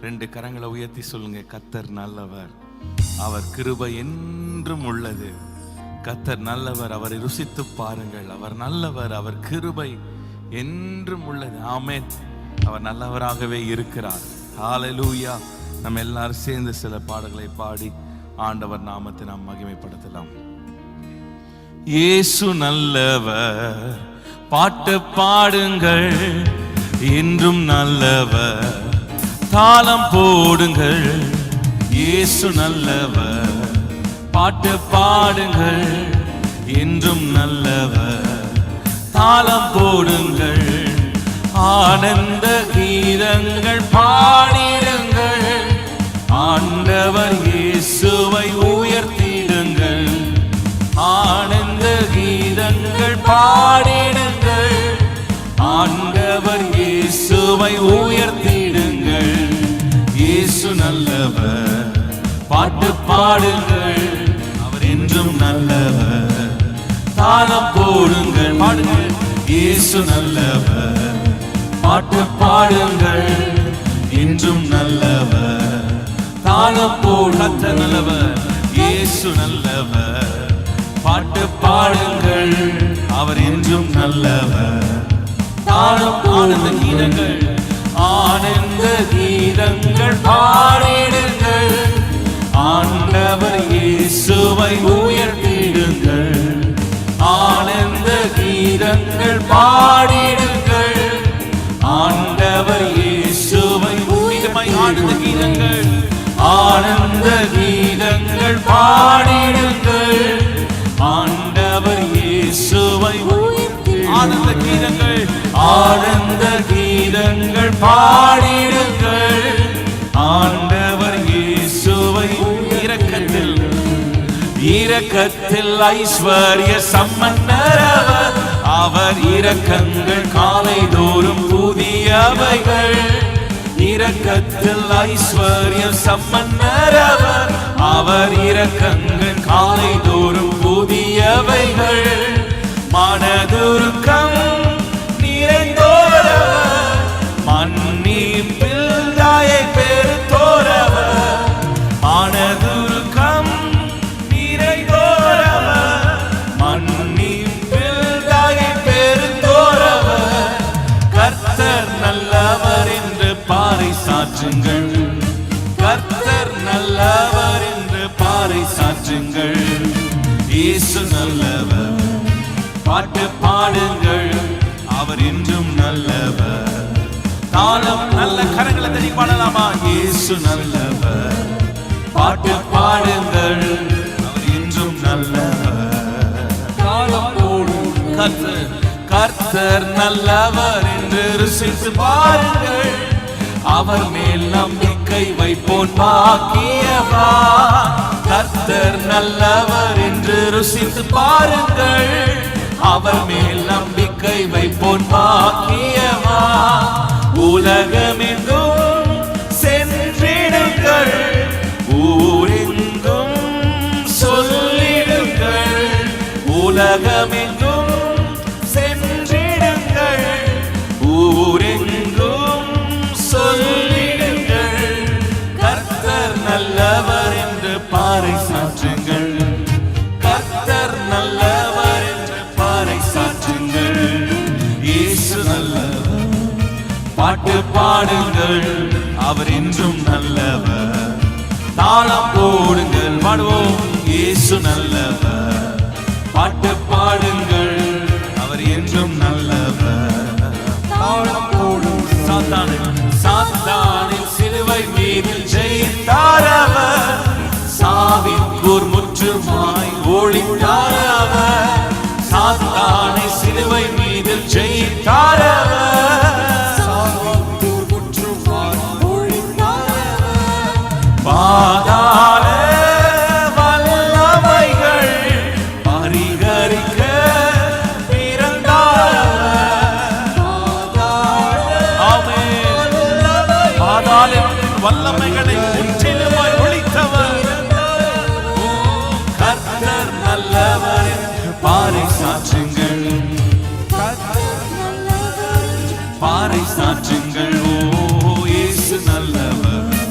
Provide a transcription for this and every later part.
2 கரங்களை உயர்த்தி சொல்லுங்க, கர்த்தர் நல்லவர், அவர் கிருபை என்றும் உள்ளது. கர்த்தர் நல்லவர், அவரை ருசித்து பாருங்கள். அவர் நல்லவர், அவர் கிருபை என்றும் உள்ளது. ஆமென். அவர் நல்லவராகவே இருக்கிறார். ஹல்லேலூயா. நம்ம எல்லாரும் சேர்ந்து சில பாடல்களை பாடி ஆண்டவர் நாமத்தை நாம் மகிமைப்படுத்தலாம். இயேசு நல்லவர், பாட்டு பாடுங்கள், என்றும் நல்லவர், தாளம் போடுங்கள். இயேசு நல்லவர், பாட்டு பாடுங்கள், என்றும் நல்லவர், தாளம் போடுங்கள். ஆனந்த கீதங்கள் பாடிடுங்கள், ஆண்டவர் இயேசுவை உயர்த்திடுங்கள். ஆனந்த கீதங்கள் பாடிடுங்கள், ஆண்டவர் இயேசுவை உயர்த்திடுங்கள். இயேசு நல்லவர், பாட்டு பாடுங்கள், அவர் என்றும் நல்லவர், தாளம் போடுங்கள். பாடுங்கள். இயேசு நல்லவர், பாட்டு பாடுங்கள், என்றும் நல்லவர், தாளம் போடு. கர்த்தர் நல்லவர், இயேசு நல்லவர், பாட்டு பாடுங்கள், அவர் என்றும் நல்லவர், தாளம் ஆனந்த கீதங்கள், ஆனந்த கீதங்கள் பாடிடுங்கள், ஆண்டவர் இயேசுவை உயர்த்திடுங்கள். ஆனந்த கீதங்கள் பாடிடுங்கள், ஆண்டவர் இயேசுவை உயர்மை. ஆனந்த கீதங்கள், ஆனந்த கீதங்கள் பாடிடுங்கள், ஆண்டவர் இயேசுவை. ஆனந்த கீதங்கள், ஆனந்த கீதங்கள் பாடிடுங்கள், ஆண்டவர் இயேசுவை. இரக்கத்தில் இரக்கத்தில் ஐஸ்வர்ய சம்பன்னரவர், அவர் இரக்கங்கள் காலைதோறும் புதியவைகள். இரக்கத்தில் ஐஸ்வர்ய சம்பன்னரவர், அவர் இரக்கங்கள் காலைதோறும் புதியவைகள். மனதுருக்கம் நிறைந்தோரவர், மன்னிப்பில் தாயை பெருத்தோரவர். மனதுருக்கம் நிறைந்தோரவர், மன்னிப்பில் தாயை பெருத்தோரவர். கர்த்தர் நல்லவர் என்று பாறை சாற்றுங்கள், கர்த்தர் நல்லவர் என்று பாறை சாற்றுங்கள். இயேசு நல்லவர், பாட்டு பாடுங்கள், அவர் என்றும் நல்லவர், தாளம். நல்ல கரங்களை தட்டி பாடலாமா? இயேசு நல்லவர், பாட்டு பாடுங்கள், அவர் என்றும் நல்லவர், தாளம் போடுங்கள். கர்த்தர் கர்த்தர் நல்லவர் என்று ருசித்து பாருங்கள், அவர் மேல் நம்பிக்கை வைப்போன் பாக்கியவா. கர்த்தர் நல்லவர் என்று ருசித்து பாருங்கள், அவர் மேல் நம்பிக்கை வைப்போன் பாக்கியவா. உலகமெங்கும் சென்றிடுங்கள், ஊரெங்கும் சொல்லிடுங்கள். உலகமெங்கும் சென்றிடுங்கள், ஊரெங்கும் சொல்லிடுங்கள். கர்த்தர் நல்லவர் என்று பாறை சாற்றுங்கள், கர்த்தர் நல்லவர் என்று பாறை சாற்றுங்கள். இயேசு நல்லவர், பாட்டு பாடுங்கள், அவர் என்றும் நல்லவர், தாளம் போடுங்கள். பாடுவோம். இயேசு நல்லவர், பாட்டு பாடுங்கள், அவர் என்றும் நல்லவர், தாளம் போடுங்கள். சாத்தானின் சிலுவை மீது ஜெயித்தாரவர், சாவின் கூர் முற்றுமாய் ஒளித்தாரவர். சாத்தானை சிலுவை மீது ஜெயித்தாரவர், சாவின் கூர் முற்றுமாய் ஒளித்தாரவர். பாதாள வல்லமைகள் பரிகரிக்க பிறந்தாரவர். ஆமென். பாதாளத்தின் வல்லமைகளை முற்றிலுமாய் ஒழித்தவர். கர்த்தர் நல்லவர், பாறை சாற்றுங்கள், பாறை சாற்றுங்கள். ஓ இயேசு நல்லவர்,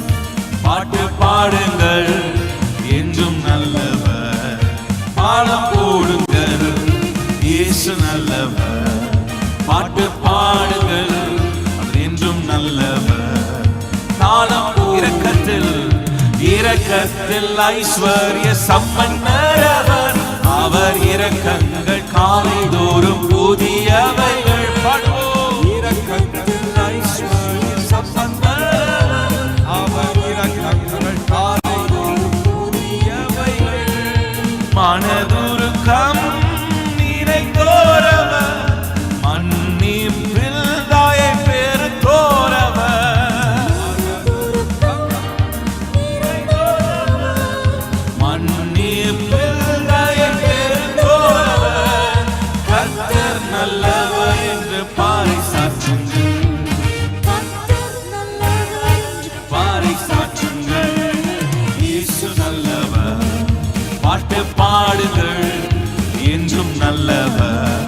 என்றும் நல்லவர். காலம் இரக்கத்தில் ஐஸ்வர்ய சம்பன்னரவர். அவர் இரக்கங்கள் காலைதோறும் புதியவைகள். பாடுவோம். இரக்கத்தில் ஐஸ்வர்ய சம்பன்னரவர். அவர் இரக்கங்கள் காலைதோறும் புதியவைகள். மனதுருக்கம் நிறைந்தோரவர். மன்னிப்பில் தாயை பெருத்தோரவர். பாடுங்கள் என்றும் நல்லவர்.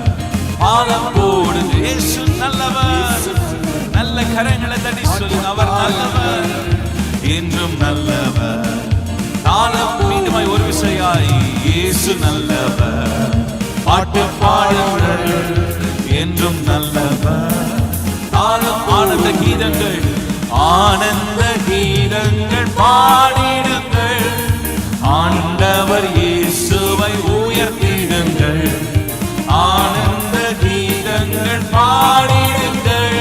பாலம் போடுங்க இயேசு நல்லவர். நல்ல கரங்களை தட்டி சொல்லுங்க அவர் நல்லவர் என்றும் நல்லவர். காலம் மீண்டுமாய் ஒரு விஷயாய் இயேசு நல்லவர். பாட்டு பாடுங்கள் என்றும் நல்லவர். காலம் ஆனந்த கீதங்கள் பாடிடுங்கள். ஆண்டவர் இயேசுவை உயர்த்திடுங்கள். ஆனந்த கீதங்கள் பாடிடுங்கள்.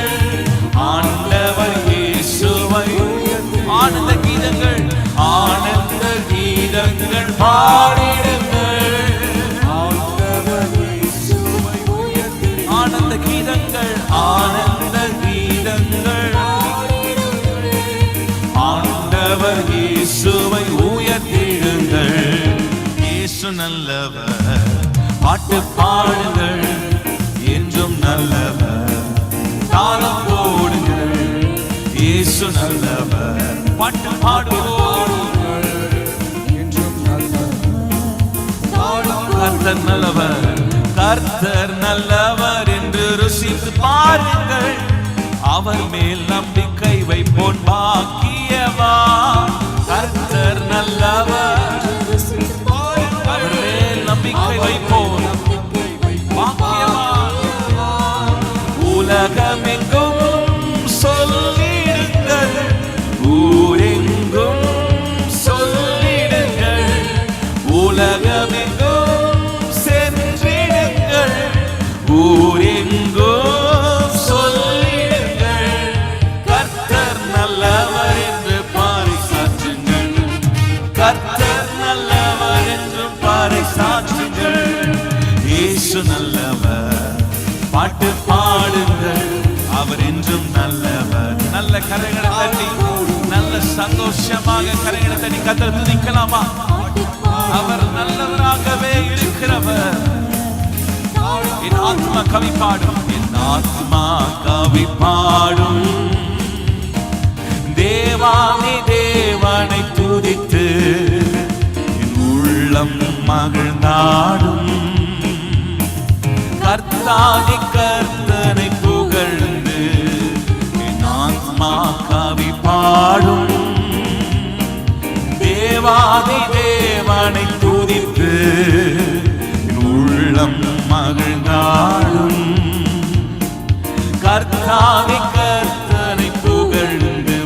ஆண்டவர் இயேசுவை ஆனந்த கீதங்கள் பாடிடுங்கள். ஆண்டவர் இயேசுவை ஆனந்த கீதங்கள் ஆண்டவர் இயேசுவை உயர்த்திடுங்கள். இயேசு நல்லவர். பாட்டு பாடுங்கள் என்றும் நல்லவர். தாளம் போடுங்கள் இயேசு நல்லவர். பாட்டு பாடுவோம் என்றும் நல்லவர். கர்த்தர் நல்லவர். கர்த்தர் நல்லவர் என்று ருசித்து பாருங்கள். அவர் மேல் நம்பிக்கை வைப்போன் பாக்கியவா. கர்த்தர் நல்லவர். அவர் மேல் நம்பிக்கை வைப்போன் பாக்கியவா. உலகமெங்கும் சொல்லிடுங்கள். ஊரெங்கும் சொல்லிடுங்கள். உலகமெங்கும் சென்றிடுங்கள். ஊரெங்கும் நல்லவர். பாட்டு பாடுங்கள் அவர் என்றும் நல்லவர். நல்ல கரங்களை தட்டி நல்ல சந்தோஷமாக கரங்களை தட்டி கர்த்தரை துதிக்கலாமா? அவர் நல்லவராகவே இருக்கிறவர். என் ஆத்மா கவி பாடும். என் ஆத்மா கவி பாடும். தேவாதி தேவனை துதித்து என் உள்ளம் மகிழ்ந்தாடும். கர்த்தாதி கர்த்தனை புகழ்ந்து என் ஆத்மா கவி பாடும். தேவாதி தேவனை துதித்து என் உள்ளம் மகிழ்ந்தாடும். கர்த்தாதி கர்த்தனை புகழ்ந்து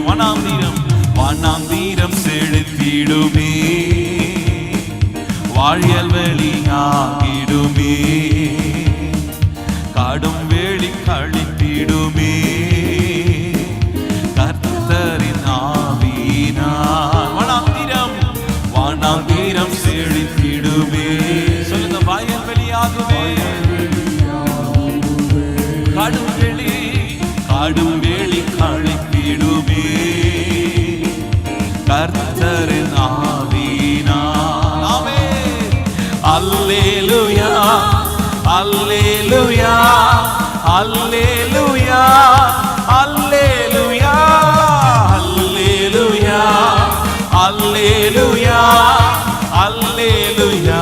வனாந்தீரம் செழித்திடுமே. வாழியல் வெளியாகிடுமே. காடும் வேலி கழித்திடுமே. கர்த்தரின் ஆவியினால் வனாந்தீரம் செழித்திடுமே. சொல்லுங்க வாயல் வெளியாகுமே. காடும் வேலி கழித்திடுமே. கர்த்தரின் ஆவியினால். ஆமென். அல்லேலூயா அல்லேலூயா அல்லேலூயா அல்லேலூயா அல்லேலூயா அல்லேலூயா அல்லேலூயா.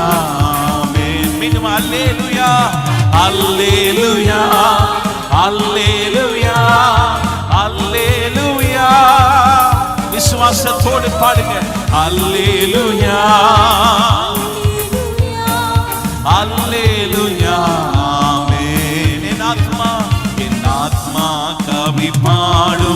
ஆமென். மீண்டும் அல்லேலூயா அல்லேலூயா அல்லேலூயா அல்லேலூயா. விசுவாசத்தோடு பாடுங்க. அல்லேலூயா அல்லேலூயா. ஆமென். என் ஆத்மா கவி பாடும்.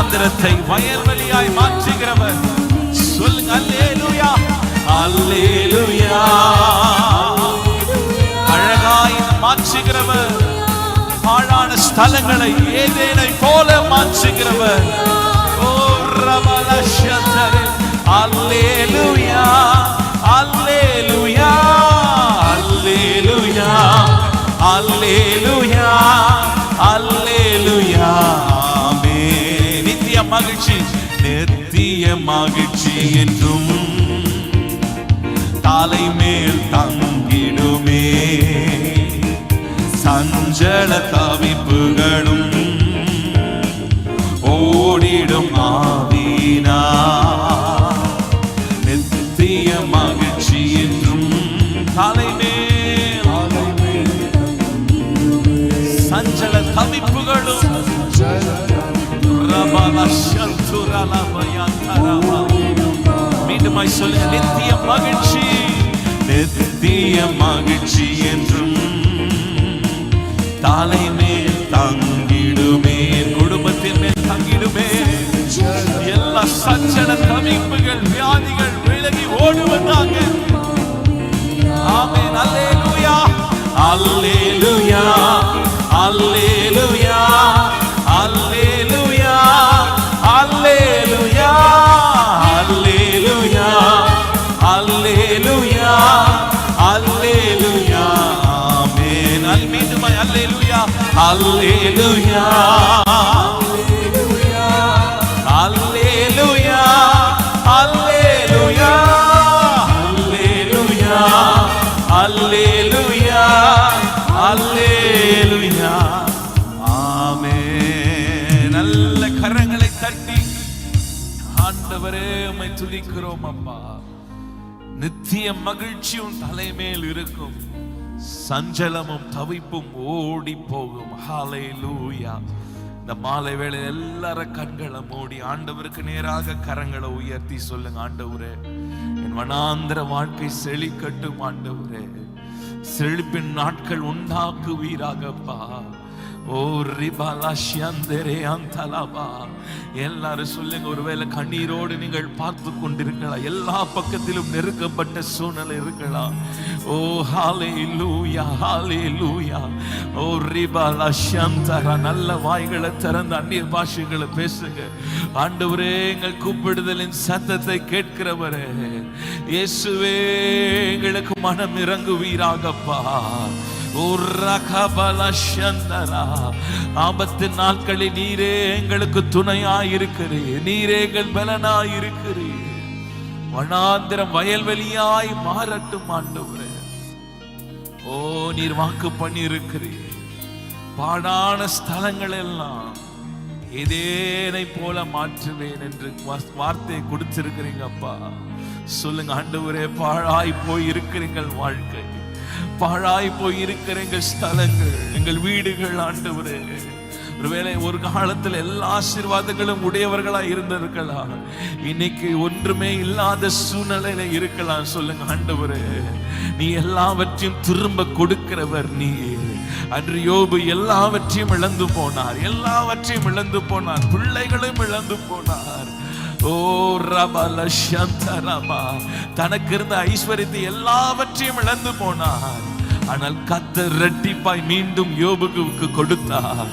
வனாந்திரத்தை வயல்வெளியாய் மாற்றுகிறவர். சொல்லுங்க அல்லேலூயா, அல்லேலூயா. அழகாய் மாற்றுகிறவர், பாழான ஸ்தலங்களை ஏதேனை போல மாற்றுகிறவர். ஓ ரபலஷதரே, அல்லேலூயா, அல்லேலூயா, அல்லேலூயா, அல்லேலூயா, அல்லேலூயா. ஆமென். நித்திய மகிழ்ச்சி, நித்திய மகிழ்ச்சி என்றும் தலை மேல் தங்கிடுமே. சஞ்சல தவிப்புகளும் ஓடிடும் ஆவினா. நித்திய மகிழ்ச்சி என்றும் தலை மேல் சஞ்சல தவிப்புகளும் மீண்டுமாய் சொல்லுங்க, நித்திய மகிழ்ச்சி, நித்திய மகிழ்ச்சி என்றும் தலை மேல் தங்கிடுமே. குடும்பத்தின் மேல் தங்கிடுமே. எல்லா சஞ்சல தவிப்புகள் வியாதிகள் விலகி ஓடுவதாக. ஆமென். அல்லேலூயா, அல்லேலூயா, அல்லேலூயா, அல்லேலூயா, அல்லேலூயா, அல்லேலூயா, அல்லேலூயா, அல்லேலூயா. ஆமென். மீண்டுமாய் அல்லேலூயா, அல்லேலூயா, அல்லேலூயா, அல்லேலூயா, அல்லேலூயா, அல்லேலூயா, அல்லேலூயா. ஆமென். நல்ல கரங்களை தட்டி ஆண்டவரே உம்மை துதிக்கிறோம் அப்பா. நித்திய மகிழ்ச்சியும் தலைமேல் இருக்கும், சஞ்சலமும் தவிப்பும் ஓடி போகும். ஹல்லேலூயா. இந்த மாலை வேளை எல்லாரும் கண்களை மூடி ஆண்டவருக்கு நேராக கரங்களை உயர்த்தி சொல்லுங்க, ஆண்டவரே என் வனாந்திர வாழ்க்கை செழிக்கட்டும். ஆண்டவரே செழிப்பின் நாட்கள் உண்டாக்குவீராகப்பா. ஓ ரிபாலா ஷியந்தரே அந்தலபா. எல்லாரும் சொல்லுங்க, ஒருவேளை கண்ணீரோடு நீங்கள் பார்த்து கொண்டிருக்கலாம், எல்லா பக்கத்திலும் நெருக்கப்பட்ட சூழ்நிலை இருக்கலாம். ஓ ஹல்லேலூயா, ஹல்லேலூயா. ஓ ரிபாலா ஷியந்தரா. நல்ல வாய்களை திறந்து அந்நிய பாஷைகளை பேசுங்க. ஆண்டவரே எங்கள் கூப்பிடுதலின் சத்தத்தை கேட்கிறவரே இயேசுவே, எங்களுக்கு மனம் இறங்குவீராகப்பா. ஆபத்து நாட்களில் நீரே எங்களுக்கு துணையாயிருக்கிறீர், நீரே எங்கள் பலனாயிருக்கிறீர். வனாந்திரம் வயல்வெளியாய் மாறட்டும் ஆண்டவரே. ஓ நீர் வாக்கு பண்ணி இருக்கிறீர், பாடான ஸ்தலங்கள் எல்லாம் ஏதேனை போல மாற்றுவேன் என்று வார்த்தையை கொடுத்திருக்கிறீங்க அப்பா. சொல்லுங்க ஆண்டவரே, பாழாய் போய் இருக்கிறீங்கள் வாழ்க்கை, பாழாய் போய் இருக்கிற எங்கள் ஸ்தலங்கள், எங்கள் வீடுகள் ஆண்டவரே. ஒருவேளை ஒரு காலத்தில் எல்லா ஆசீர்வாதங்களும் உடையவர்களாய் இருந்திருக்கலாம், இன்னைக்கு ஒன்றுமே இல்லாத சூழ்நிலையில இருக்கலாம். சொல்லுங்க ஆண்டவரே, நீ எல்லாவற்றையும் திரும்ப கொடுக்கிறவர். நீ அன்று யோபு எல்லாவற்றையும் இழந்து போனார், எல்லாவற்றையும் இழந்து போனார், பிள்ளைகளும் இழந்து போனார். ஓ ரபல சந்தரபா. தனக்கு இருந்த ஐஸ்வர்யத்தை எல்லாவற்றையும் இழந்து போனார். ஆனால் கர்த்தர் இரட்டிப்பாய் மீண்டும் யோபுக்கு கொடுத்தார்.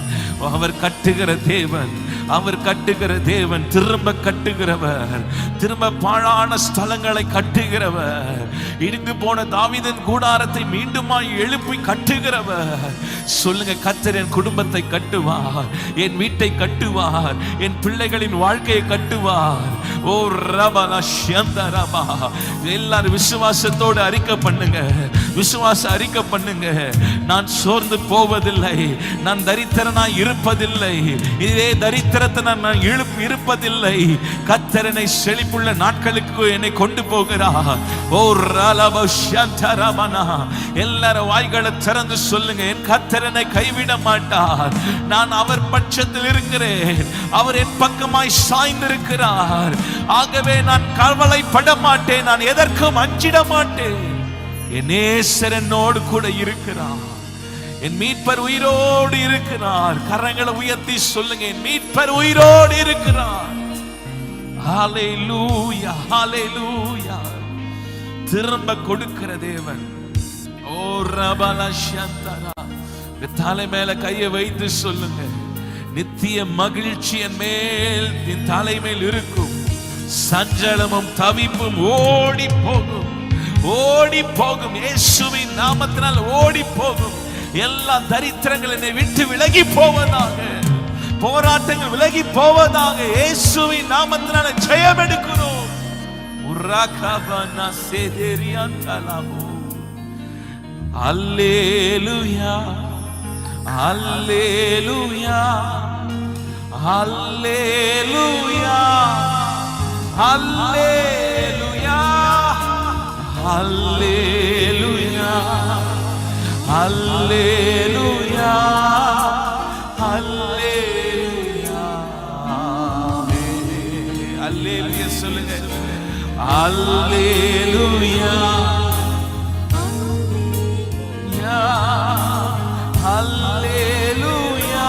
அவர் கட்டுகிற தேவன், அவர் கட்டுகிற தேவன், திரும்ப கட்டுகிறவர், திரும்ப பாழான ஸ்தலங்களை கட்டுகிறவர், இடிந்து போன தாவீதின் கூடாரத்தை மீண்டுமாய் எழுப்பி கட்டுகிறவர். சொல்லுங்க, கர்த்தர் என் குடும்பத்தை கட்டுவார், என் வீட்டை கட்டுவார், என் பிள்ளைகளின் வாழ்க்கையை கட்டுவார். ஓ ரபல ஷந்தரபா. எல்லாரும் விசுவாசத்தோடு அறிக்கை பண்ணுங்க, விசுவாச அறிக்கை பண்ணுங்க. நான் சோர்ந்து போவதில்லை, நான் தரித்திரனாய் இருப்பதில்லை, இதே தரித்திரத்தை நான் இருப்பதில்லை. கர்த்தரனை செழிப்புள்ள நாட்களுக்கு என்னை கொண்டு போகிறார். ஓ ரலப ஷந்தரபனா. எல்லாரும் வாய்களை திறந்து சொல்லுங்க, என் கர்த்தரனை கைவிட மாட்டார். நான் அவர் பட்சத்தில் இருக்கிறேன், அவர் என் பக்கமாய் சாய்ந்திருக்கிறார். ஆகவே நான் கவலைப்பட மாட்டேன், நான் எதற்கும் அஞ்சிட மாட்டேன். என் நேசர் என்னோடு கூட இருக்கிறார். என் மீட்பர் உயிரோடு இருக்கிறார். கரங்களை உயர்த்தி சொல்லுங்க, என் மீட்பர் உயிரோடு இருக்கிறார். ஹல்லேலூயா, ஹல்லேலூயா. திரும்ப கொடுக்கிற தேவன். ஓ ரபலஷந்தரா. தலை மேல கையை வைத்து சொல்லுங்க, நித்திய மகிழ்ச்சி என் மேல், என் தலை மேல் இருக்கும். சஞ்சலமும் தவிப்பும் ஓடி போகும், ஓடி போகும். இயேசுவின் நாமத்தினால் ஓடி போகும். எல்லா தரித்திரங்கள் என்னை விட்டு விலகி போவதாக, போராட்டங்கள் விலகி போவதாக. இயேசுவின் நாமத்தினால ஜெயம் எடுக்கிறோம். உராகபனா சேதேரியாந்தலாமோ. அல்லேலூயா, அல்லேலூயா, அல்லேலூயா, அல்லேலூயா, அல்லேலூயா, அல்லேலூயா, அல்லேலூயா. அல்லேலூயா சொல்லுங்க. அல்லேலூயா, அல்லேலூயா,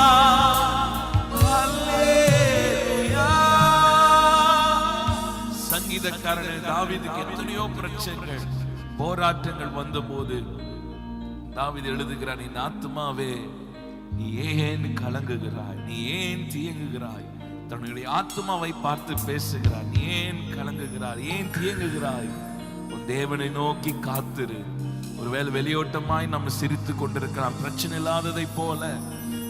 அல்லேலூயா. சங்கீதக்காரன் தாவீதுக்கு எத்தனையோ பிரச்சனைகள், போராட்டங்கள் வந்தபோது தாவீது எழுதுகிறான், என் ஆத்துமாவே நீ ஏன் கலங்குகிறாய், நீ ஏன் தியங்குகிறாய். தன்னுடைய ஆத்துமாவை பார்த்து பேசுகிறார். நீ ஏன் கலங்குகிறாய், ஏன் தியங்குகிறாய்? உன் தேவனை நோக்கி காத்திரு. ஒருவேளை வெளியோட்டமாய் நம்ம சிரித்து கொண்டிருக்கலாம். பிரச்சனை இல்லாததை போல,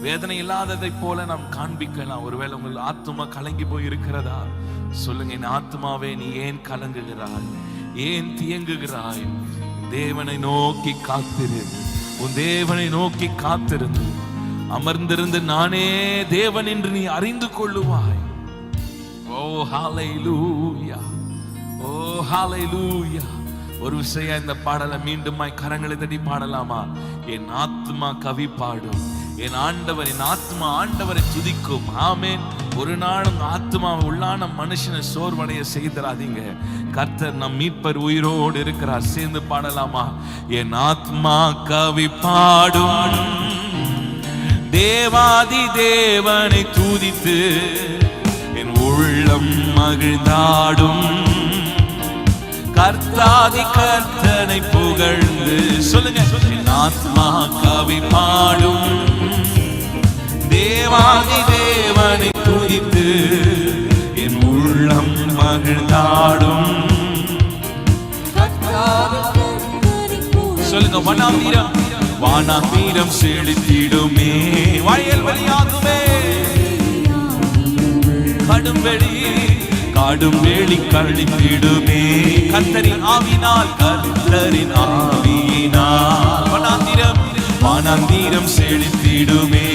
வேதனை இல்லாததை போல நாம் காண்பிக்கலாம். ஒருவேளை உங்கள் ஆத்துமா கலங்கி போய் இருக்கிறதா? சொல்லுங்க, என் ஆத்துமாவே நீ ஏன் கலங்குகிறாய், ஏன் தியங்குகிறாய்? தேவனை நோக்கி காத்திரு. உன் தேவனை நோக்கி காத்திருந்து அமர்ந்திருந்து நானே தேவன் என்று நீ அறிந்து கொள்ளுவாய். ஓ ஹல்லேலூயா, ஓ ஹல்லேலூயா. ஒரு விஷயம், இந்த பாடலை மீண்டுமாய் கரங்களை தட்டி பாடலாமா? என் ஆத்மா கவி பாடும், என் ஆண்டவர், என் ஆத்மா ஆண்டவரை துதிக்கும். ஆமென். ஒரு நாளும் ஆத்மா உள்ளான மனுஷனை சோர்வடைய செய்திராதீங்க. கர்த்தர் நம் மீட்பர் உயிரோடு இருக்கிறார். சேர்ந்து பாடலாமா? என் ஆத்மா கவி பாடும், தேவாதி தேவனை துதித்து என் உள்ளம் மகிழ்ந்தாடும். கர்த்தாதி கர்த்தனை புகழ்ந்து சொல்லுங்க, என் ஆத்மா கவி பாடும், தேவாதி தேவனை துதித்து என் உள்ளம் மகிழ்ந்தாடும். சொல்லுங்க, வனாந்தீரம், வானாந்தீரம் செழித்திடுமே, வயல்வெளியாகுமே. கடும்வெளி, காடும்வெளி கழித்திடுமே. கர்த்தரின் ஆவியினால், கர்த்தரின் ஆவியினால். வனாந்தீரம், வானாந்தீரம் செழித்திடுமே.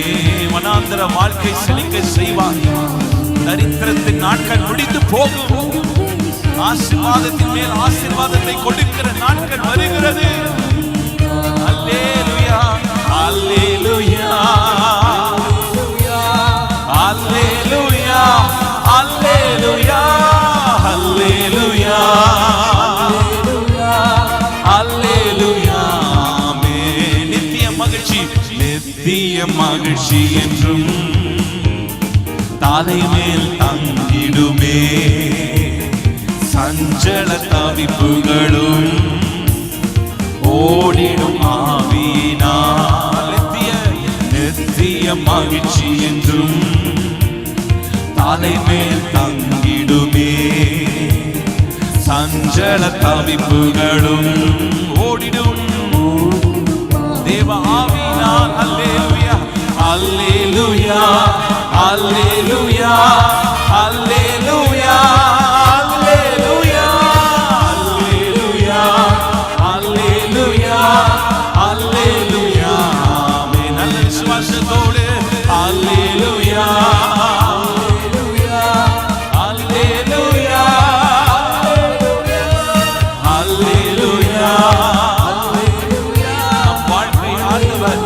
வனாந்தர வாழ்க்கை செழிக்க செய்வார். தரித்திரத்தின் நாட்கள் முடிந்து போகும். ஆசீர்வாதத்தின் மேல் ஆசீர்வாதத்தை கொடுக்கிற நாட்கள் வருகிறது. அல்லேலூயா, அல்லேலூயா, அல்லேலூயா, அல்லேலூயா, அல்லேலூயா, அல்லேலூயா. நித்திய மகிழ்ச்சி, நித்திய மகிழ்ச்சி என்றும் தலைமேல் தங்கிடுமே. சஞ்சல தவிப்புகளும் ஓடிடும் ஆவியினால். நித்திய மகிழ்ச்சி என்றும் தலைமேல் தங்கிடுமே. சஞ்சல தவிப்புகளும் ஓடிடும் தேவ ஆவியினால். அல்லேலூயா, அல்லேலூயா, அல்லேலூயா, அல்லேலூயா, அல்லேலூயா, அல்லேலூயா, அல்லேலூயா, அல்லேலூயா. நல்ல விசுவாசத்தோடு அல்லேலூயா, அல்லேலூயா, அல்லேலூயா. நம் வாழ்க்கை ஆண்டவர்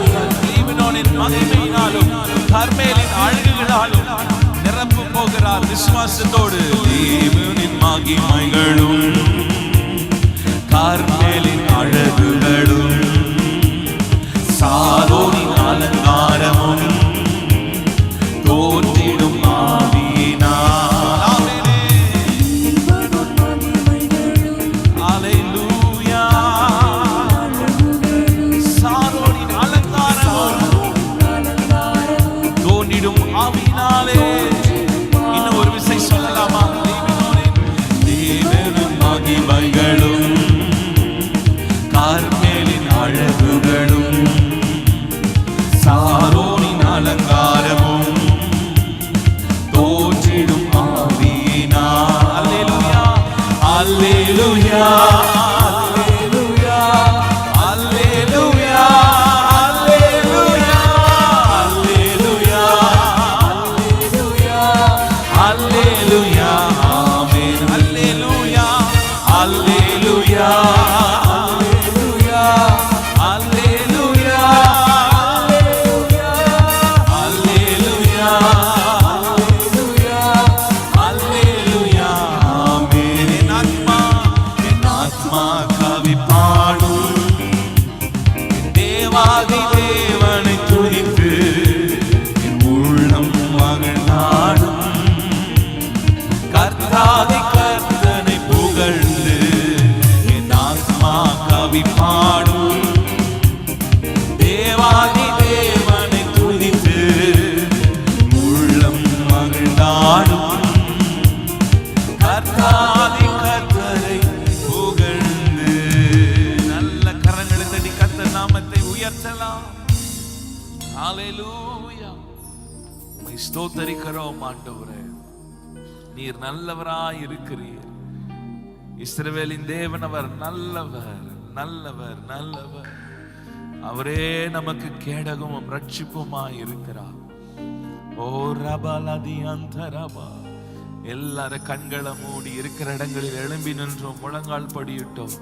லீபனோனின் மகிமையினாலும் கர்மேலின் அழகுகளாலும் நிரப்ப போகிறார். விசுவாசத்தோடு லீபனோனின் மகிமைகளும் கர்மேலின் அழகுகளும் சாரோனின் ஆவியினாலே. இன்னும் ஒரு விசை சொல்லலாமா? தேவனின் மகிமைகளும் கார்மேலின் அழகுகளும் சாரோனின் அலங்காரமும் தோன்றிடும் ஆவியினால். அல்லேலூயா, அல்லேலூயா, அல்லேலூயா, அல்லேலூயா, அல்லேலூயா, அல்லேலூயா, அல்லேலூயா, ஆமென். அல்லேலூயா, அல்லேலூயா, அல்லேலூயா, அல்லேலூயா, அல்லேலூயா, அல்லேலூயா, ஆமென். என் ஆத்மா கவி பாடும், தேவாதி தேவனை துதித்து என் உள்ளம் மகிழ்ந்தாடும். கர்த்தாதி கர்த்தனை புகழ்ந்து என் ஆத்மா கவி பாடும், தேவாதி தேவனை துதித்து உள்ளம் மகிழ்ந்தாடும். கர்த்தாதி கர்த்தரை புகழ்ந்து. நல்ல கரங்களை தட்டி கர்த்தர் நாமத்தை உயர்த்தலாம். ஹல்லேலூயா. உம்மை ஸ்தோத்திரிக்கிறோம் ஆண்டவரே, நீர் நல்லவராய் இருக்கிறீர். இஸ்ரவேலின் தேவன் அவர் நல்லவர், நல்லவர், நல்லவர். அவரே நமக்கு கேடகமும் ரட்சிப்புமாய் இருக்கிறார். ஓ ரபலதி அந்தரபா. எல்லாரும் கண்களை மூடி இருக்கிற இடங்களில் எழும்பி நின்றோம், முழங்கால் படியிட்டோம்.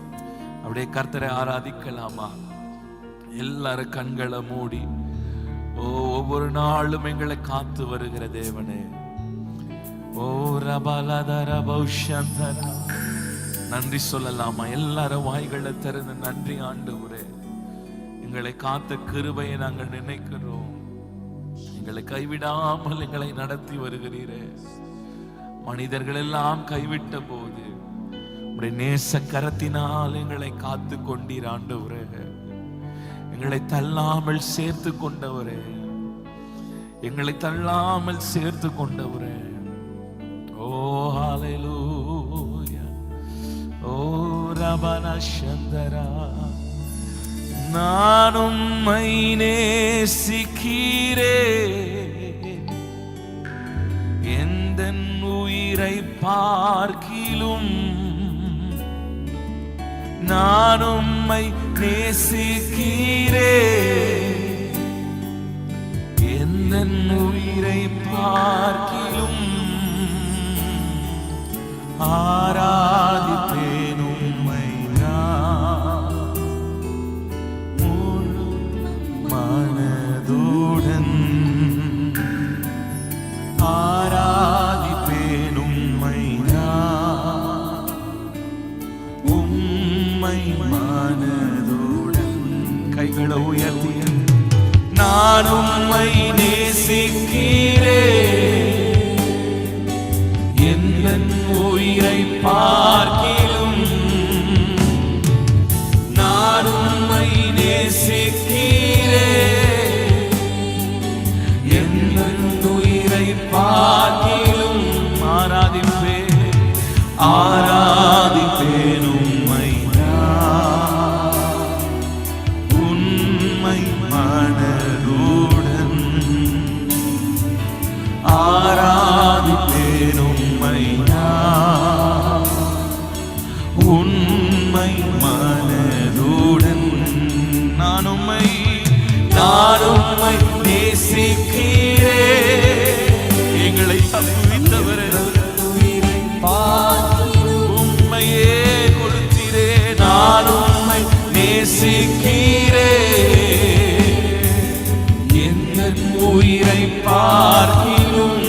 அப்படியே கர்த்தரை ஆராதிக்கலாமா? எல்லாரும் கண்களை மூடி. ஓ, ஒவ்வொரு நாளும் எங்களை காத்து வருகிற தேவனே, ஓ ரபலதர பௌஷந்தரா, நன்றி சொல்லலாமா? எல்லாரும் வாய்களை திறந்து நன்றி ஆண்டவரே, எங்களை காத்த கிருபையை நாங்கள் நினைக்கிறோம். எங்களை கைவிடாமல் எங்களை நடத்தி வருகிறீரே. மனிதர்கள் எல்லாம் கைவிட்ட போது உம்முடைய நேச கரத்தினால் எங்களை காத்து கொண்டீர் ஆண்டவரே. எங்களை தள்ளாமல் சேர்த்து கொண்டவரே, எங்களை தள்ளாமல் சேர்த்து கொண்டவரே. ஓ ஹல்லேலூயா, ஓ ரபனா சந்தரா. நான் உம்மை நேசிக்கிறேன், எந்தன் உயிரை பார்க்கிலும் நான் உம்மை நேசிக்கிறேன், எந்தன் உயிரை பார்க்கிலும் ஆராதிப்பேன் உம்மை நான் முழு மனதுடன். ஆராதிப்பேன் உம்மை நான் உம்மை மனதுடன். கைகளை உயர்த்தி நான் உம்மை நேசிக்கிறேன், எந்தன் உயிரை பார்க்கிலும் நான் உம்மை நேசிக்கிறேன், எந்தன் உயிரை பார்க்கிலும் ஆராதிப்பேன், ஆராதிப்பேன் உம்மை நான் உம்மை மனதுடன். ஆராதிப்பேன் உம்மை நான் உம்மை மனதுடன். நான் உம்மை நேசிக்கிறேன், எங்களை தப்புவித்தவரே, உம்மையே கொடுத்தீரே. நான் உம்மை நேசிக்கிறேன், எந்த உயிரை பார்க்கிலும்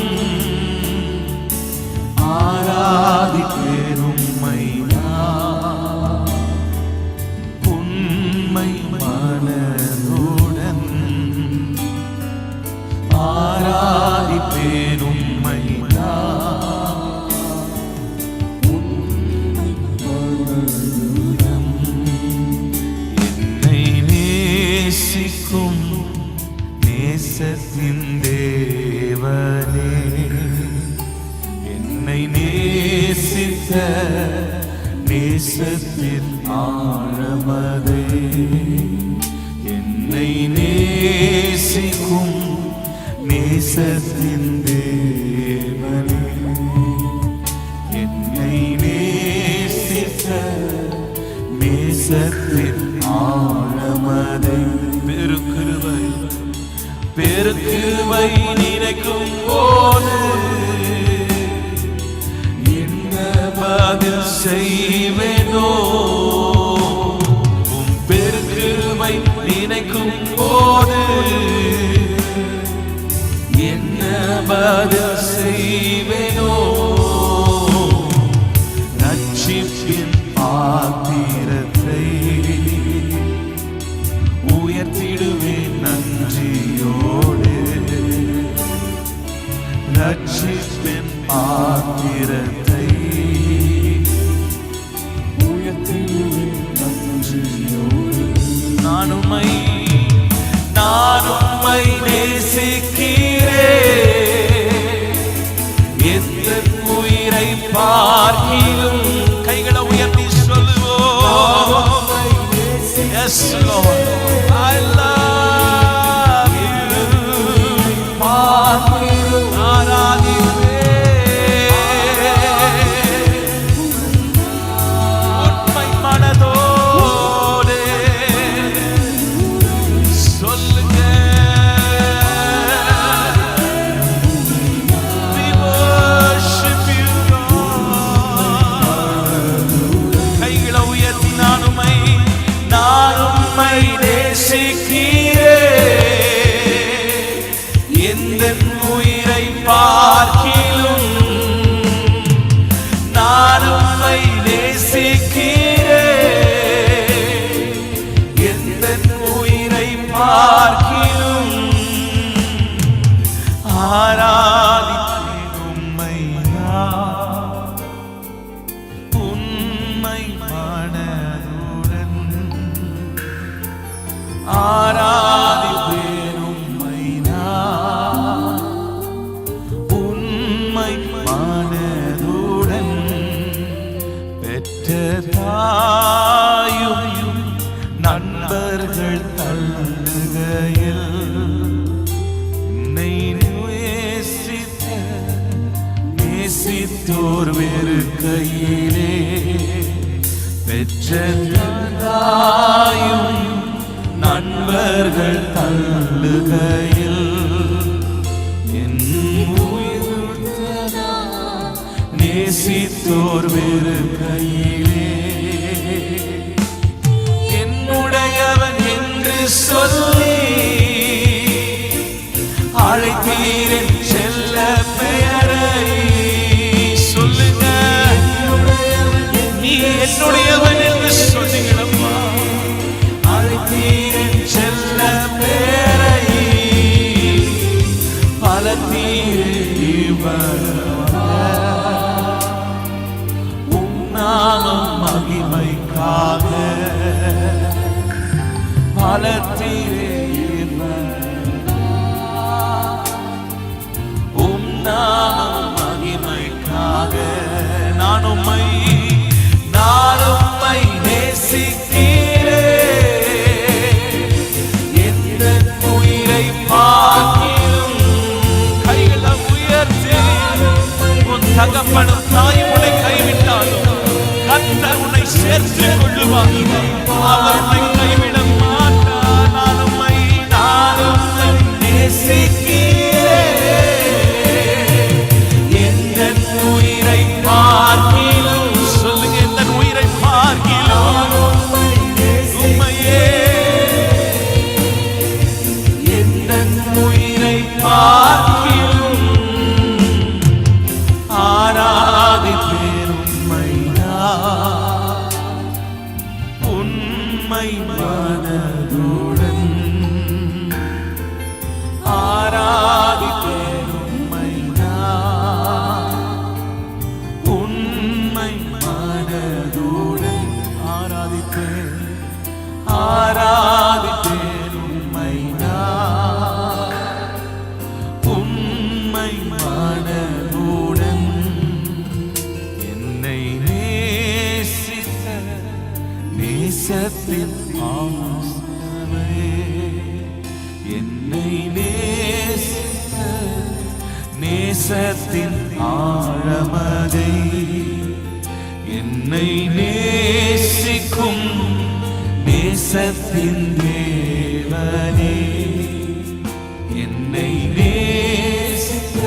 நேசத்தின் ஆழமதே, என்னை நேசிக்கும் நேசத்தின் தேவனே, என்னை நேசித்த நேசத்தின் ஆழமதே. பெருக்கிருபை பெருக்கிருபை நினைக்கும் போது என்ன பதில் செய்வேனோ, உம் பெருக்கிருபை நினைக்கும் போது என்ன பதில் செய்வேனோ, ரட்சிப்பின் பாத்திரத்தை உயர்த்திடுவேன் நன்றியோடு, ரட்சிப்பின் பாத்திரத்தை உயர்த்திடுவேன் நன்றியோடு. நான் உம்மை நேசிக்கிறேன், எந்த உயிரை பார்க்கிலும். கைகளை உயர்த்தி சொல்லுவோம், yes Lord, I love you. ஆராதிப்பேன் உண்மை மனதோடு. சொல்லுங்க, we worship you Lord. கைகளை உயர்த்தி நான் உம்மை நேசிக்கிறேன், எந்த உயிரை பார்க்கிலும். நான் உம்மை நேசிக்கிறேன், எந்த உயிரை பார்க்கிலும். ஆராதிப்பேன் உம்மை நான் உண்மை மனதுடன், ஆராதிப்பேன் உம்மை நான் உண்மை மனதுடன். பெற்ற தாயும் நண்பர்கள் தள்ளுகையில் என்னை நேசித்தோர் வெறுக்கையிலே, பெற்ற தாயும் நண்பர்கள் தள்ளுகையில் என் உயிர் நேசித்தோர் வெறுக்கையிலே, என்னுடையவன் என்று சொல்லி அழைத்தீரின் செல்ல பெயரை. சொல்லுங்க, நீ என்னுடையவன் என்று சொன்னீங்களம்மா, அழைத்தீரின் செல்ல பேரை பலத்தீர். உம் நாமம் மகிமைக்காக பலத்தீர். உம் நாமம் மகிமைக்காக நான் உம்மை நேசிக்கிறேன், எந்த உயிரை பார்க்கிலும். கைகளை உயர்த்தி, உன் தகப்பனும் தாயும் உன்னை கைவிட்டாலும் கர்த்தர் உன்னை சேர்த்துக் கொள்ளுவார், அவர் உன்னை கைவிட மாட்டார். நான் உம்மை நேசிக்கிறேன், எந்த உயிரை பார்க்கிலும். சொல்லுங்க, எந்த உயிரை பார்க்கிலும் உம்மையே, எந்த உயிரை பார்க்கிலும் ஆராதிப்பேன் உம்மை நான் உண்மை மனதுடன். ஆராதிப்பேன் உம்மை நான் உண்மை மனதுடன். ஆராதிப்பேன் உம்மை நான் உண்மை மனதுடன். என்னை நேசத்தின் ஆசை என்னை நேசித்த நேசத்தின் ஆழமதை என்னை நேசிக்கும் நேசத்தின் தேவனே என்னை நேசித்த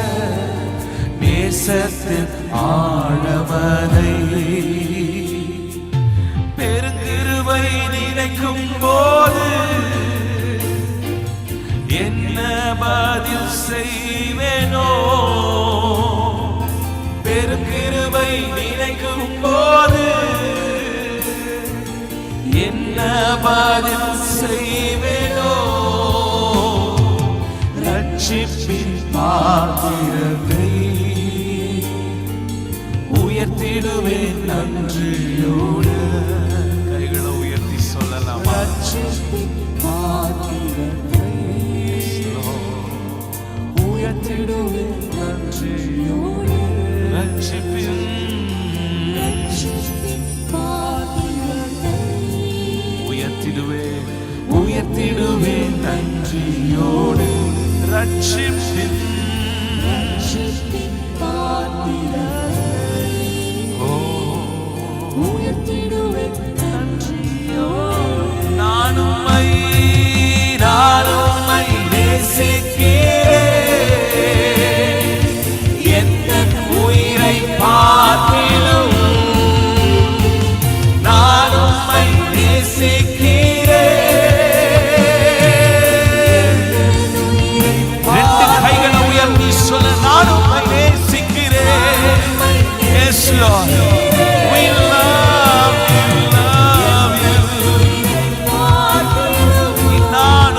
நேசத்தின் ஆழமதை பெருங்கிருபை நினைக்கும் போது என்ன பதில் செய்வேனோ பெருங்கிருபை நினைக்கும் போது என்ன பதில் செய்வேனோ ரட்சிப்பின் பாத்திரத்தை உயர்த்திடுவேன் நன்றியோடு. கைகளை உயர்த்தி சொல்லலாம். ரட்சிப்பின் பாத்திரத்தை உயர்த்திடுவேன் நன்றியோடு. ரட்சிப்பின் உயர்த்திடுவேன் உயர்த்திடுவேன் நன்றியோடு. ரட்சிப்பின் நான் உம்மை நேசிக்கிறேன் எந்த உயிரை பார்க்கிலும் நான் உம்மை நேசிக்கிறேன். ரெண்டு கைகளை உயர்த்தி சொல்ல நான் உம்மை நேசிக்கிறேன். Yes Lord, we love you, love you. நான்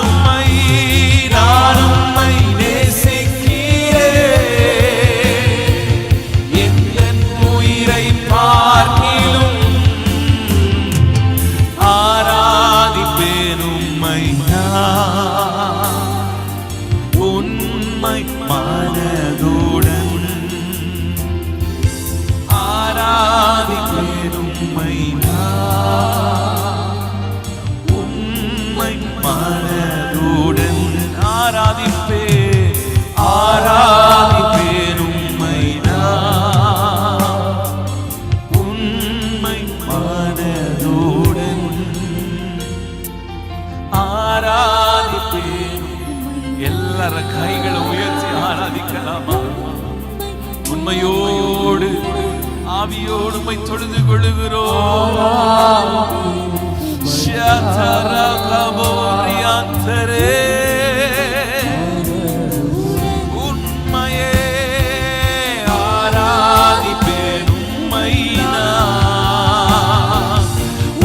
உம்மை நேசிக்கிறேன் எந்த உயிரை பார்க்கிலும் ஆராதிப்பேன் உம்மை உண்மை மனதுடன் ஆராதிப்பேன் உம்மை உண்மை மனதுடன் ஆராதிப்பேன் ஆராதிப்பேன் உம்மை உண்மை மனதுடன் ஆராதிப்பேன். எல்லார கைகளை உயர்த்தி ஆராதிக்கலாமா? உண்மையோடு ஆவியோடு உம்மை தொழுது கொள்ளுகிறோம். உண்மையே ஆராதிப்பேன் உம்மை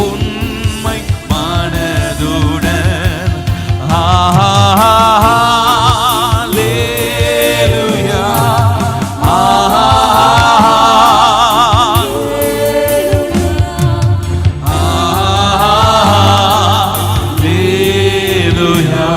உண்மை மனதுடன். ஹல்லேலூயா ஹல்லேலூயா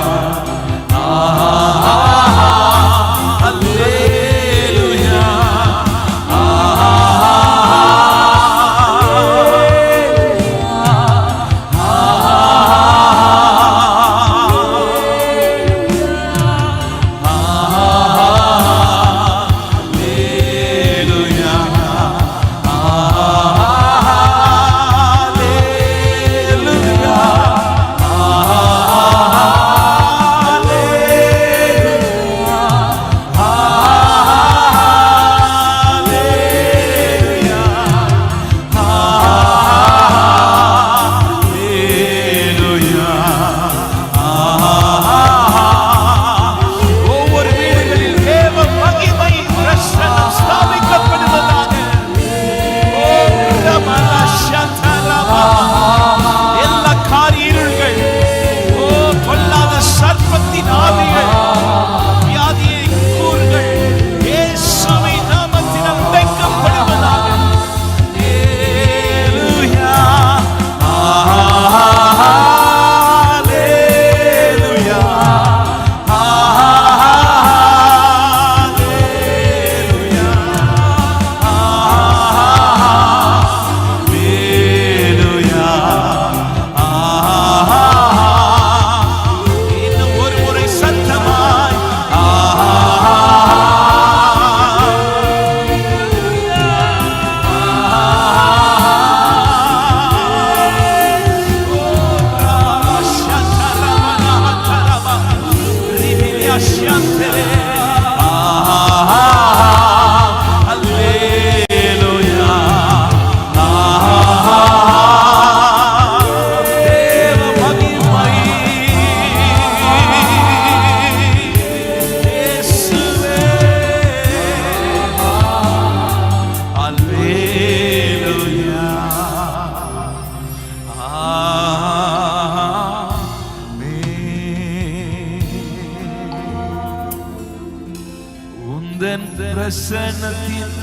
பிரசன்னத்தில்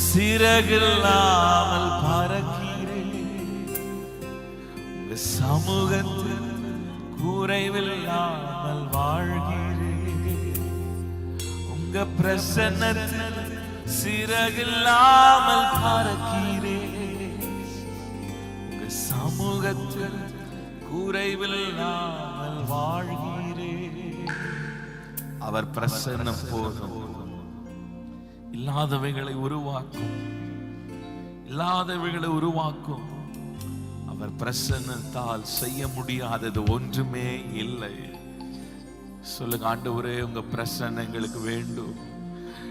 சிறகில்லாமல் பறக்கிறேன். உங்க சமூகத்தில் குறைவில்லாமல் வாழ்கிறேன். உங்க பிரசன்னத்தில் சிறகில்லாமல் பறக்கிறேன். உங்க சமூகத்தில் குறைவில்லாமல் வாழ்கிறேன். அவர் பிரசன்னம் போதும். இல்லாதவைகளை உருவாக்கும், இல்லாதவைகளை உருவாக்கும். அவர் பிரசன்னத்தால் செய்ய முடியாதது ஒன்றுமே இல்லை. சொல்லுங்க, ஆண்டவரே உங்க பிரசன்னம் எங்களுக்கு வேண்டும்.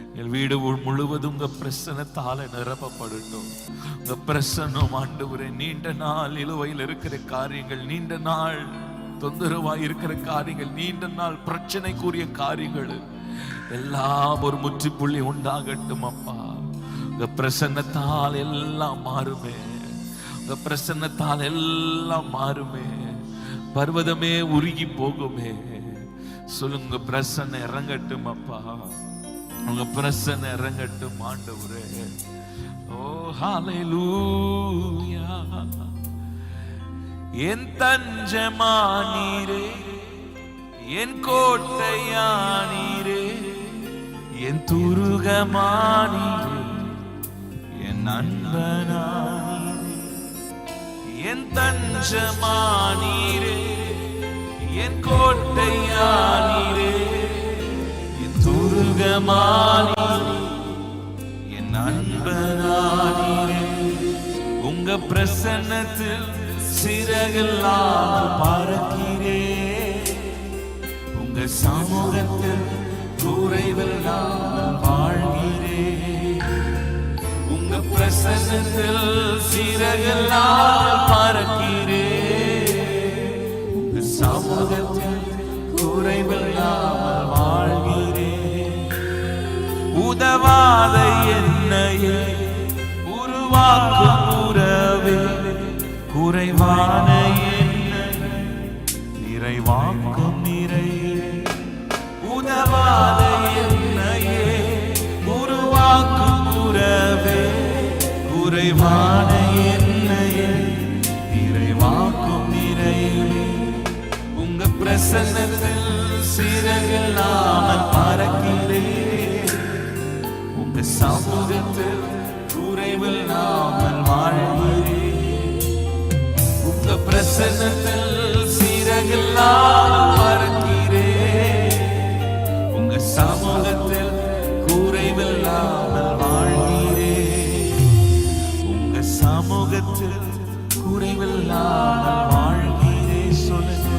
எங்கள் வீடு முழுவதும் உங்க பிரசன்னத்தால நிரப்பப்படட்டும். உங்க பிரசன்னம் ஆண்டவரே, நீண்ட நாள் இழுவையில் இருக்கிற காரியங்கள், நீண்ட நாள் தொந்தரவாய் இருக்கிற காரியங்கள், நீண்ட நாள் பிரச்சனைக்குரிய காரியங்கள் எல்லாம் ஒரு முற்றுப்புள்ளி உண்டாகட்டும் அப்பா. உங்க பிரசன்னத்தால் எல்லாம் மாறுமே. உங்க பிரசன்னத்தால் எல்லாம் மாறுமே. பர்வதமே உருகி போகுமே. சொல்லுங்க, பிரசன்ன இறங்கட்டும் அப்பா. உங்க பிரசன்ன இறங்கட்டும் ஆண்டவரே. ஓ ஹல்லேலூயா. என் தஞ்சமானீரே, என் கோட்டையானீரே, என் துருகமானீரே, என் அன்பனானீரே. என் தஞ்சமானீரே, என் கோட்டையானீரே, என் துருகமானீரே, என் அன்பனானீரே. உங்க பிரசன்னத்தில் சிறகில்லாமல் பறக்கிறேன். உங்க சமூகத்தில் குறைவில்லாமல் வாழ்கிறேன். உங்க பிரசன்னத்தில் சிறகில்லாமல் பறக்கிறேன். உங்க சமூகத்தில் குறைவில்லாமல் வாழ்கிறேன். உதவாத என்னையே உருவாக்கும் உறவே, குறைவான என்னை நிறைவாக்கும் நிறையே. உதவாத என்னையே உருவாக்கும் உறவே, குறைவான என்னையே நிறைவாக்கும் நிறையே. உங்க பிரசன்னத்தில் சிறகில்லாமல் பறக்கிறேன். உங்க சமூகத்தில் குறைவில்லாமல் வாழ்கிறேன். உங்க பிரசன்னத்தில் சிறகில்லாமல் பறக்கிறேன். உங்க சமூகத்தில் குறைவில்லாமல் வாழ்கிறேன். உங்க சமூகத்தில் குறைவில்லாமல் வாழ்கிறேன். சொல்லுங்க,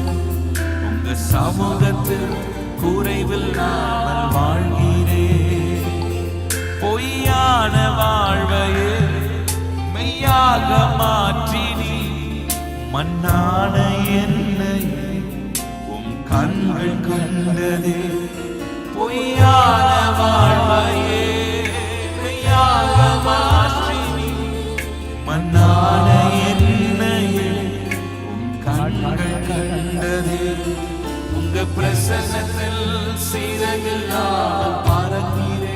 உங்க சமூகத்தில் குறைவில்லாமல் வாழ்கிறேன். பொய்யான வாழ்வையே மெய்யாக மாற்றினி, மண்ணான என்னையே உம் கண்கள் கண்டதே. பொய்யான வாழ்வையே மெய்யாக மாற்றினி, மண்ணான என்னையே உம் கண்கள் கண்டதே. உங்க பிரசன்னத்தில் சிறகில்லாமல் பறக்கிறேன்.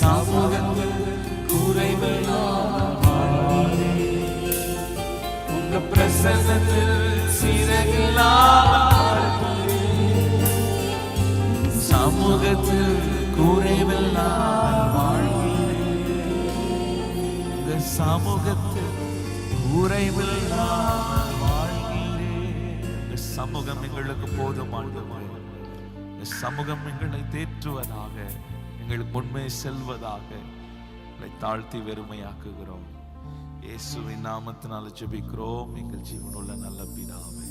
சமூகத்தில் குறைவில்லாமல் வாழ்கிறேன். உங்க பிரசன்னத்தில் சிறகில்லாமல் பறக்கிறேன். சமூகத்தில் குறைவில்லாமல் வாழ்கிறேன். உங்க சமூகத்தில் குறைவில்லாமல் வாழ்கிறேன். உங்க சமூகம் எங்களுக்கு போதுமானது. உங்க சமூகம் எங்களை தேற்றுவதாக, எங்களுக்கு முன்னே செல்வதாக. தாழ்த்தி வெறுமையாக்குகிறோம். இயேசுவின் நாமத்தினால ஜெபிக்கிறோம் எங்கள் ஜீவனுள்ள நல்ல பிதாவே.